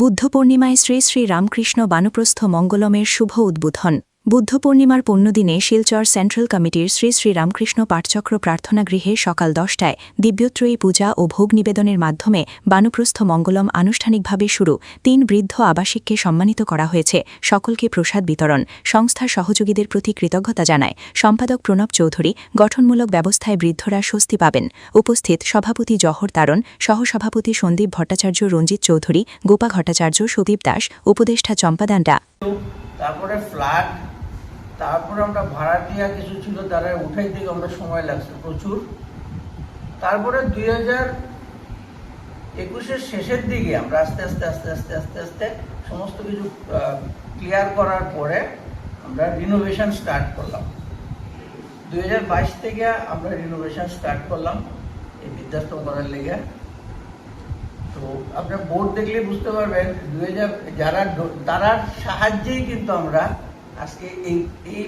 বুদ্ধ পূর্ণিমায় শ্রী শ্রী রামকৃষ্ণ বানপ্রস্থ মঙ্গলমের শুভ উদ্বোধন। বুদ্ধ পূর্ণিমার পুণ্যদিনে শিলচর সেন্ট্রাল কমিটির শ্রী শ্রী রামকৃষ্ণ পাঠচক্র প্রার্থনা গৃহে সকাল 10টায় দিব্যত্রয়ী পূজা ও ভোগ নিবেদনের মাধ্যমে বানপ্রস্থ মঙ্গলম আনুষ্ঠানিকভাবে শুরু। 3 বৃদ্ধ আবাসিককে সম্মানিত করা হয়েছে। সকলকে প্রসাদ বিতরণ। সংস্থার সহযোগীদের প্রতি কৃতজ্ঞতা জানায় সম্পাদক প্রণব চৌধুরী। গঠনমূলক ব্যবস্থায় বৃদ্ধরা স্বস্তি পাবেন। উপস্থিত সভাপতি জহর তারণ, সহসভাপতি সন্দীপ ভট্টাচার্য, রঞ্জিত চৌধুরী, গোপা ভট্টাচার্য, সুদীপ দাস, উপদেষ্টা চম্পাদান্ডা। তারপরে ফ্ল্যাট, তারপরে আমরা ভাড়াটিয়া কিছু ছিল তারা উঠাই থেকে আমরা সময় লাগছে প্রচুর। তারপরে 2021-এর শেষের দিকে আমরা আস্তে আস্তে সমস্ত কিছু ক্লিয়ার করার পরে আমরা রিনোভেশন স্টার্ট করলাম। 2022 থেকে আমরা রিনোভেশন স্টার্ট করলাম এই বৃদ্ধাশ্রম করার লেগে। তো আপনার বোর্ড দেখলে বুঝতে পারবেন তারা সাহায্যেই কিন্তু আমরা আজকে এই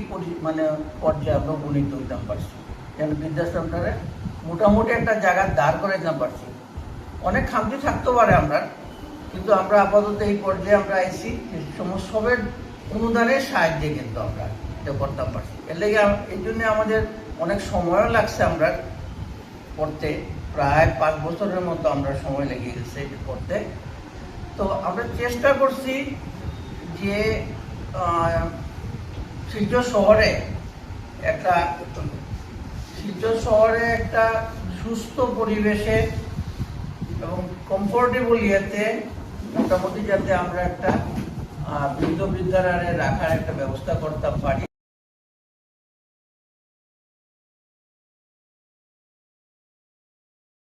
পর্যায়ে আমরা উপনীত হইতাম পারছি। যেন বৃদ্ধাশ্রমটারে মোটামুটি একটা জায়গা দাঁড় করে দিতাম পারছি। অনেক খামতি থাকতে পারে আমরা, কিন্তু আমরা আপাতত এই পর্যায়ে আমরা আইছি সবের অনুদানের সাহায্যে কিন্তু আমরা এটা করতাম পারছি। এর লেগে এই জন্য আমাদের অনেক সময়ও লাগছে আমরা করতে, প্রায় 5 বছরের মতো আমরা সময় লেগে গেছে এটা করতে। তো আমরা চেষ্টা করছি যে শিলচর শহরে একটা সুস্থ পরিবেশে এবং কমফোর্টেবল ইয়েতে মোটামুটি যাতে আমরা একটা বৃদ্ধারে রাখার একটা ব্যবস্থা করতে পারি।